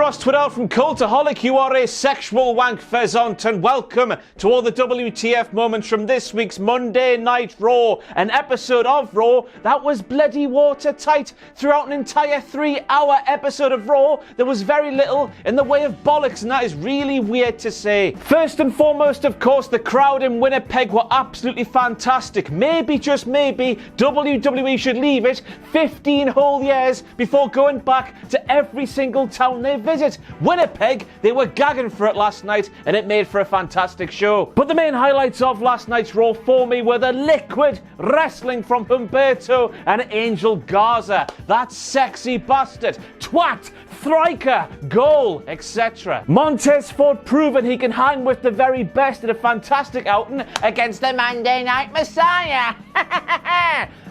across Twitter from Cultaholic. You are a sexual wank pheasant, and welcome to all the WTF moments from this week's Monday Night Raw, an episode of Raw that was bloody watertight. Throughout an entire 3-hour episode of Raw, there was very little in the way of bollocks, and that is really weird to say. First and foremost, of course, the crowd in Winnipeg were absolutely fantastic. Maybe, just maybe, WWE should leave it 15 whole years before going back to every single town they visit. Winnipeg, they were gagging for it last night, and it made for a fantastic show. But the main highlights of last night's Raw for me were the liquid wrestling from Humberto and Angel Garza. That sexy bastard, twat, thriker, goal, etc. Montez fought, proven he can hang with the very best at a fantastic outing against the Monday Night Messiah.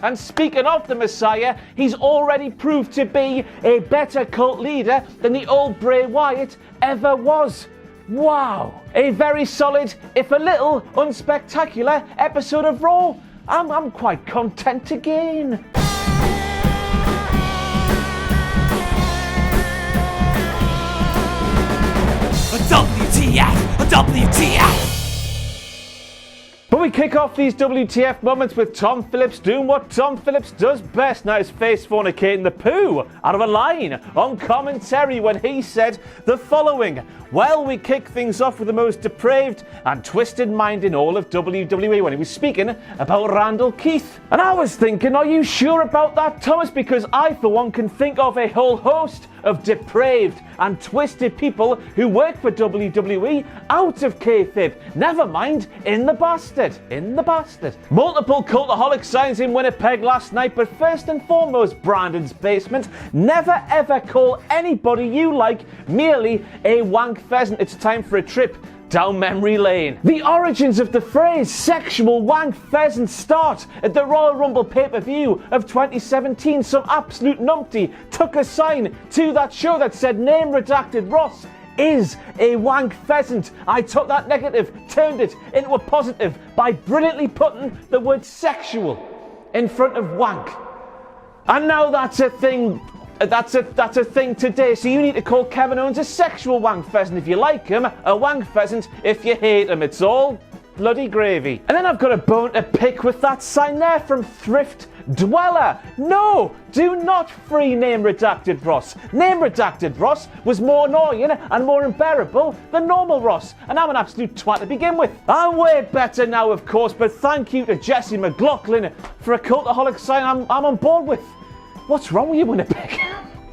And speaking of the Messiah, he's already proved to be a better cult leader than the old Bray Wyatt ever was. Wow. A very solid, if a little unspectacular episode of Raw. I'm quite content again. WTF! But we kick off these WTF moments with Tom Phillips doing what Tom Phillips does best. Now his face fornicating the poo out of a line on commentary when he said the following. Well, we kick things off with the most depraved and twisted mind in all of WWE when he was speaking about Randall Keith. And I was thinking, are you sure about that, Thomas? Because I, for one, can think of a whole host of depraved and twisted people who work for WWE out of kayfabe. Never mind in the bastard. Multiple Cultaholic signs in Winnipeg last night, but first and foremost, Brandon's basement. Never ever call anybody you like merely a wank pheasant. It's time for a trip down memory lane. The origins of the phrase sexual wank pheasant start at the Royal Rumble pay-per-view of 2017. Some absolute numpty took a sign to that show that said name redacted Ross is a wank pheasant. I took that negative, turned it into a positive by brilliantly putting the word sexual in front of wank. And now that's a thing. That's a thing today, so you need to call Kevin Owens a sexual wank pheasant if you like him, a wank pheasant if you hate him. It's all bloody gravy. And then I've got a bone to pick with that sign there from Thrift Dweller. No, do not free name redacted Ross. Name redacted Ross was more annoying and more unbearable than normal Ross, and I'm an absolute twat to begin with. I'm way better now, of course, but thank you to Jesse McLaughlin for a Cultaholic sign I'm on board with. What's wrong with you, Winnipeg?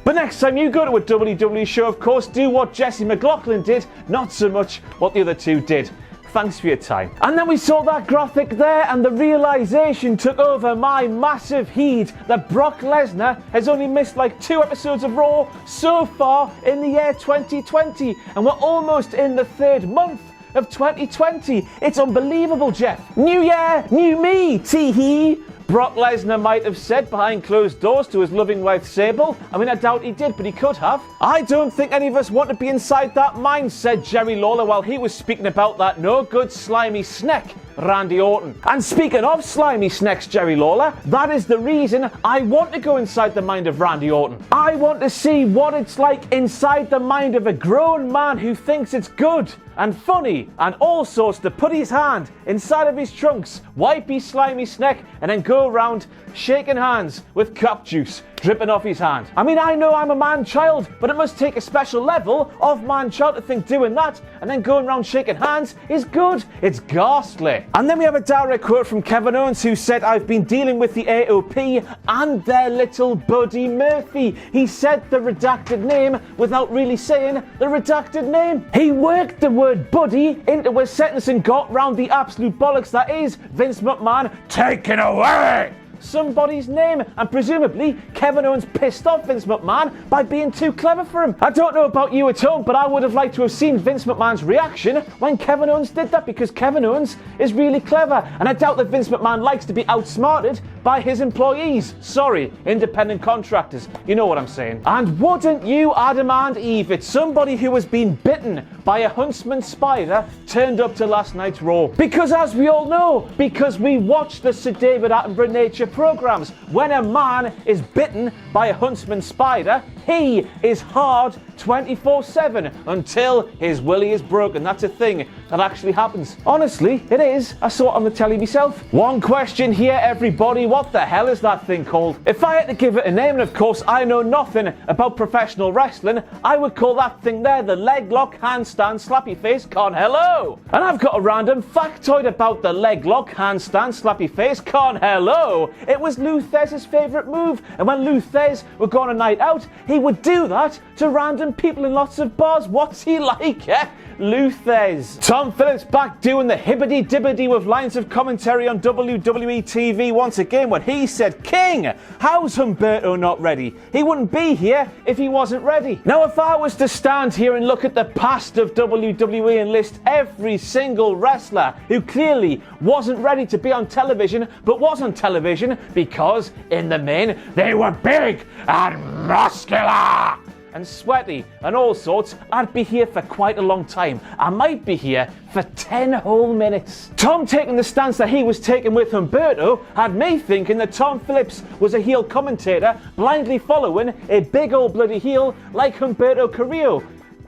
But next time you go to a WWE show, of course, do what Jesse McLaughlin did, not so much what the other two did. Thanks for your time. And then we saw that graphic there, and the realization took over my massive heed that Brock Lesnar has only missed like 2 episodes of Raw so far in the year 2020, and we're almost in the 3rd month of 2020. It's unbelievable, Jeff. New year, new me, tee-hee. Brock Lesnar might have said behind closed doors to his loving wife Sable. I mean, I doubt he did, but he could have. I don't think any of us want to be inside that mind, said Jerry Lawler while he was speaking about that no good slimy snack, Randy Orton. And speaking of slimy snacks, Jerry Lawler, that is the reason I want to go inside the mind of Randy Orton. I want to see what it's like inside the mind of a grown man who thinks it's good and funny and all sorts to put his hand inside of his trunks, wipe his slimy snack, and then go around shaking hands with cop juice dripping off his hand. I mean, I know I'm a man-child, but it must take a special level of man-child to think doing that and then going around shaking hands is good. It's ghastly. And then we have a direct quote from Kevin Owens, who said, I've been dealing with the AOP and their little buddy Murphy. He said the redacted name without really saying the redacted name. He worked the word buddy into a sentence and got round the absolute bollocks that is Vince McMahon taking away somebody's name, and presumably Kevin Owens pissed off Vince McMahon by being too clever for him. I don't know about you at home, but I would have liked to have seen Vince McMahon's reaction when Kevin Owens did that, because Kevin Owens is really clever, and I doubt that Vince McMahon likes to be outsmarted by his employees. Sorry, independent contractors, you know what I'm saying. And wouldn't you, Adam and Eve, it's somebody who has been bitten by a huntsman spider turned up to last night's Raw. Because as we all know, because we watch the Sir David Attenborough nature programs, when a man is bitten by a huntsman spider, he is hard 24/7 until his willy is broken. That's a thing that actually happens. Honestly, it is. I saw it on the telly myself. One question here, everybody. What the hell is that thing called? If I had to give it a name, and of course I know nothing about professional wrestling, I would call that thing there the leg lock handstand slappy face Carrillo. And I've got a random factoid about the leg lock handstand slappy face Carrillo. It was Luthez' favourite move, and when Luthez would go on a night out, he would do that to random people in lots of bars. What's he like, eh? Luthez. Tom Phillips back doing the hibbity-dibbity with lines of commentary on WWE TV once again when he said, "King, how's Humberto not ready? He wouldn't be here if he wasn't ready." Now, if I was to stand here and look at the past of WWE and list every single wrestler who clearly wasn't ready to be on television but was on television because, in the main, they were big and muscular and sweaty and all sorts, I'd be here for quite a long time. I might be here for 10 whole minutes. Tom taking the stance that he was taking with Humberto had me thinking that Tom Phillips was a heel commentator blindly following a big old bloody heel like Humberto Carrillo.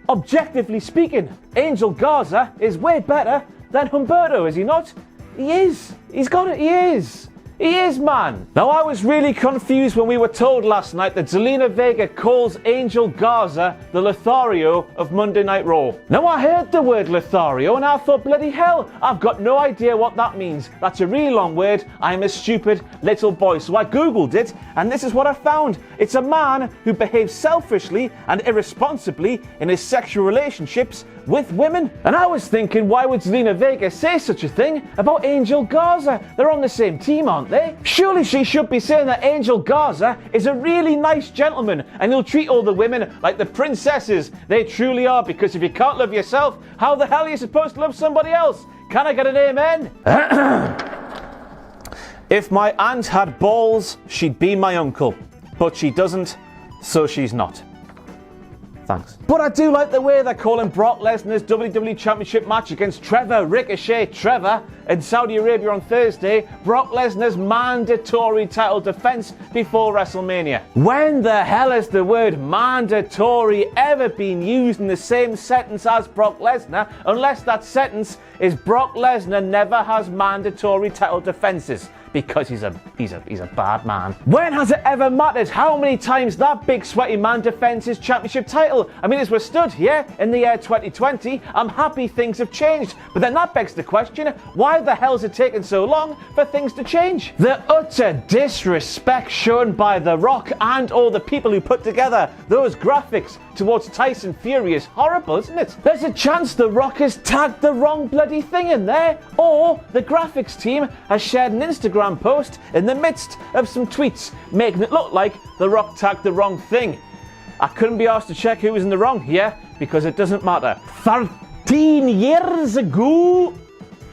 Objectively speaking, Angel Garza is way better than Humberto, is he not? He is. He's got it. He is. He is, man. Now, I was really confused when we were told last night that Zelina Vega calls Angel Garza the Lothario of Monday Night Raw. Now, I heard the word Lothario and I thought, bloody hell, I've got no idea what that means. That's a really long word. I'm a stupid little boy. So I Googled it and this is what I found. It's a man who behaves selfishly and irresponsibly in his sexual relationships with women. And I was thinking, why would Zelina Vega say such a thing about Angel Garza? They're on the same team, aren't they? Surely she should be saying that Angel Garza is a really nice gentleman and he'll treat all the women like the princesses they truly are, because if you can't love yourself, how the hell are you supposed to love somebody else? Can I get an amen? If my aunt had balls, she'd be my uncle. But she doesn't, so she's not. Thanks. But I do like the way they're calling Brock Lesnar's WWE Championship match against Ricochet Trevor in Saudi Arabia on Thursday Brock Lesnar's mandatory title defense before WrestleMania. When the hell has the word mandatory ever been used in the same sentence as Brock Lesnar, unless that sentence is Brock Lesnar never has mandatory title defenses? Because he's a bad man. When has it ever mattered how many times that big sweaty man defends his championship title? I mean, as we're stood here in the year 2020, I'm happy things have changed. But then that begs the question, why the hell is it taking so long for things to change? The utter disrespect shown by The Rock and all the people who put together those graphics towards Tyson Fury is horrible, isn't it? There's a chance The Rock has tagged the wrong bloody thing in there, or the graphics team has shared an Instagram post in the midst of some tweets making it look like The Rock tagged the wrong thing. I couldn't be asked to check who was in the wrong here because it doesn't matter. 13 years ago,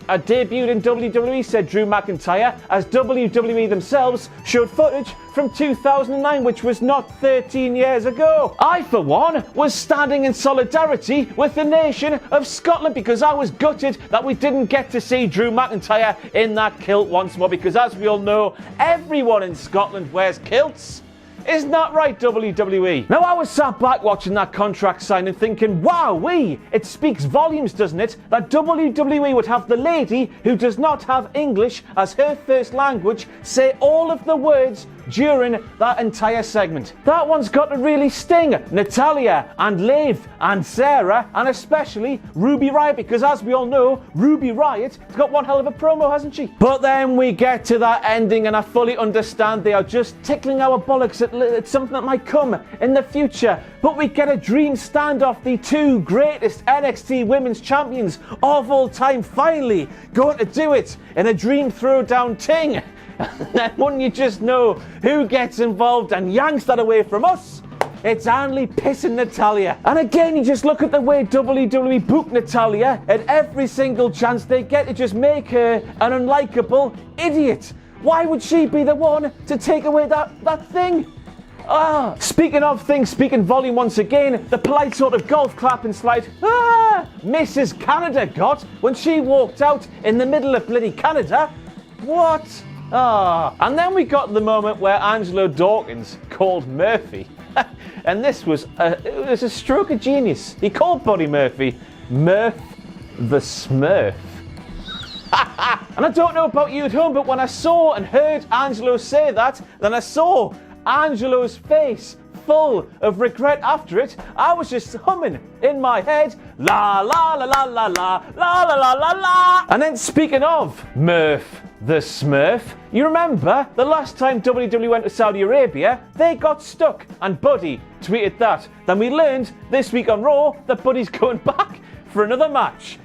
I debuted in WWE, said Drew McIntyre, as WWE themselves showed footage from 2009, which was not 13 years ago. I, for one, was standing in solidarity with the nation of Scotland because I was gutted that we didn't get to see Drew McIntyre in that kilt once more, because as we all know, everyone in Scotland wears kilts. Isn't that right, WWE? Now, I was sat back watching that contract signing thinking, wowee, it speaks volumes, doesn't it, that WWE would have the lady who does not have English as her first language say all of the words during that entire segment. That one's got to really sting Natalya and Liv and Sarah and especially Ruby Riott, because as we all know, Ruby Riott has got one hell of a promo, hasn't she? But then we get to that ending and I fully understand they are just tickling our bollocks at something that might come in the future. But we get a dream standoff, the two greatest NXT women's champions of all time finally going to do it in a dream throwdown ting. And then wouldn't you just know who gets involved and yanks that away from us? It's only pissing Natalya. And again, you just look at the way WWE book Natalya at every single chance they get to just make her an unlikable idiot. Why would she be the one to take away that thing? Speaking of things, speaking volume once again, the polite sort of golf clap and slide Mrs. Canada got when she walked out in the middle of bloody Canada. What? And then we got the moment where Angelo Dawkins called Murphy And this was a stroke of genius. He called Buddy Murphy Murph the Smurf. And I don't know about you at home, but when I saw and heard Angelo say that, then I saw Angelo's face full of regret after it. I was just humming in my head, la la la la la la la la la la la. And then speaking of Murph the Smurf, you remember the last time WWE went to Saudi Arabia, they got stuck and Buddy tweeted that. Then we learned this week on Raw that Buddy's going back for another match.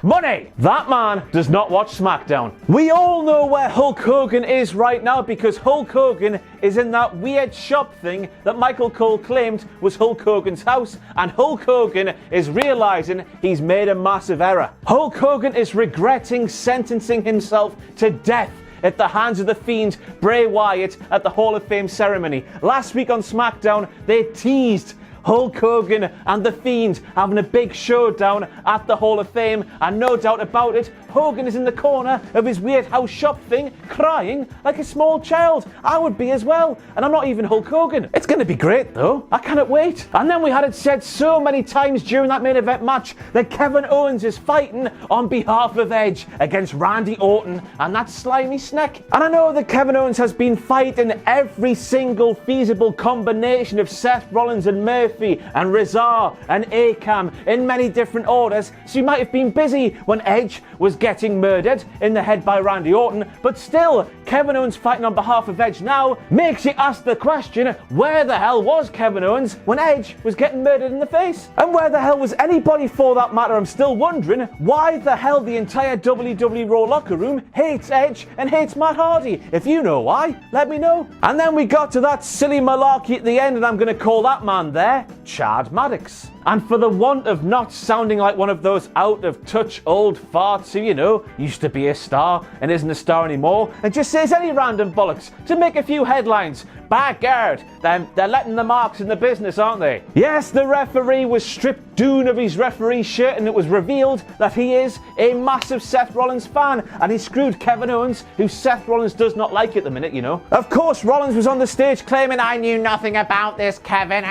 Money! That man does not watch SmackDown. We all know where Hulk Hogan is right now because Hulk Hogan is in that weird shop thing that Michael Cole claimed was Hulk Hogan's house, and Hulk Hogan is realizing he's made a massive error. Hulk Hogan is regretting sentencing himself to death at the hands of the Fiend Bray Wyatt at the Hall of Fame ceremony. Last week on SmackDown, they teased Hulk Hogan and The Fiend having a big showdown at the Hall of Fame, and no doubt about it, Hogan is in the corner of his weird house shop thing, crying like a small child. I would be as well, and I'm not even Hulk Hogan. It's going to be great though. I cannot wait. And then we had it said so many times during that main event match that Kevin Owens is fighting on behalf of Edge against Randy Orton and that slimy snack. And I know that Kevin Owens has been fighting every single feasible combination of Seth Rollins and Murphy and Rizar and Akam in many different orders, so he might have been busy when Edge was getting murdered in the head by Randy Orton, but still, Kevin Owens fighting on behalf of Edge now makes you ask the question, where the hell was Kevin Owens when Edge was getting murdered in the face? And where the hell was anybody for that matter? I'm still wondering why the hell the entire WWE Raw locker room hates Edge and hates Matt Hardy. If you know why, let me know. And then we got to that silly malarkey at the end, and I'm going to call that man there Chad Maddox. And for the want of not sounding like one of those out-of-touch old farts who, you know, used to be a star and isn't a star anymore, and just says any random bollocks to make a few headlines. By God, they're letting the marks in the business, aren't they? Yes, the referee was stripped down of his referee shirt, and it was revealed that he is a massive Seth Rollins fan, and he screwed Kevin Owens, who Seth Rollins does not like at the minute, you know. Of course, Rollins was on the stage claiming, I knew nothing about this, Kevin.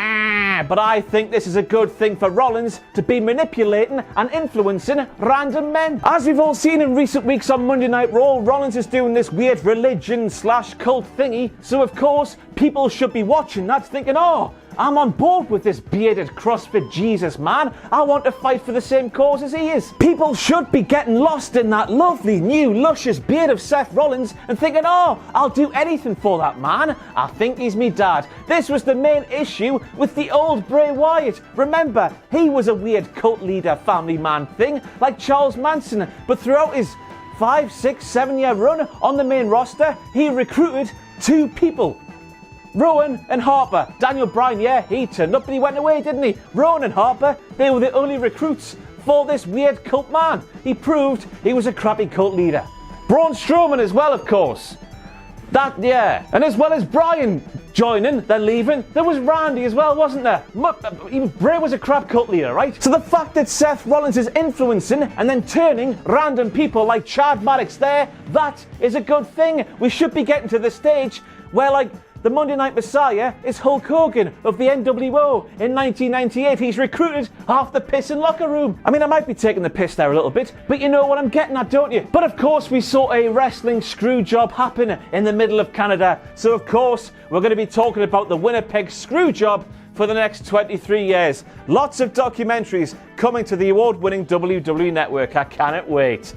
But I think this is a good thing for Rollins to be manipulating and influencing random men. As we've all seen in recent weeks on Monday Night Raw, Rollins is doing this weird religion/cult thingy, so of course people should be watching that thinking, oh, I'm on board with this bearded CrossFit Jesus man. I want to fight for the same cause as he is. People should be getting lost in that lovely new luscious beard of Seth Rollins and thinking, oh, I'll do anything for that man. I think he's me dad. This was the main issue with the old Bray Wyatt. Remember, he was a weird cult leader, family man thing, like Charles Manson, but throughout his 5, 6, 7 year run on the main roster, he recruited 2 people. Rowan and Harper. Daniel Bryan, yeah, he turned up and he went away, didn't he? Rowan and Harper, they were the only recruits for this weird cult man. He proved he was a crappy cult leader. Braun Strowman as well, of course. That, yeah. And as well as Bryan joining, then leaving, there was Randy as well, wasn't there? Even Bray was a crap cult leader, right? So the fact that Seth Rollins is influencing and then turning random people like Chad Maddox there, that is a good thing. We should be getting to the stage where, like, the Monday Night Messiah is Hulk Hogan of the NWO. In 1998, he's recruited half the piss in locker room. I mean, I might be taking the piss there a little bit, but you know what I'm getting at, don't you? But of course, we saw a wrestling screw job happen in the middle of Canada. So of course, we're going to be talking about the Winnipeg screw job for the next 23 years. Lots of documentaries coming to the award-winning WWE Network. I cannot wait.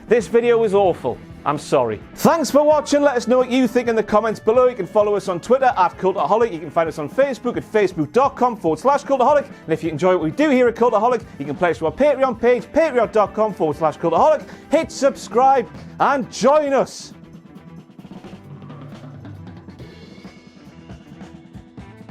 This video was awful. I'm sorry. Thanks for watching. Let us know what you think in the comments below. You can follow us on Twitter at Cultaholic. You can find us on Facebook at facebook.com/Cultaholic. And if you enjoy what we do here at Cultaholic, you can pledge to our Patreon page, patreon.com/Cultaholic. Hit subscribe and join us.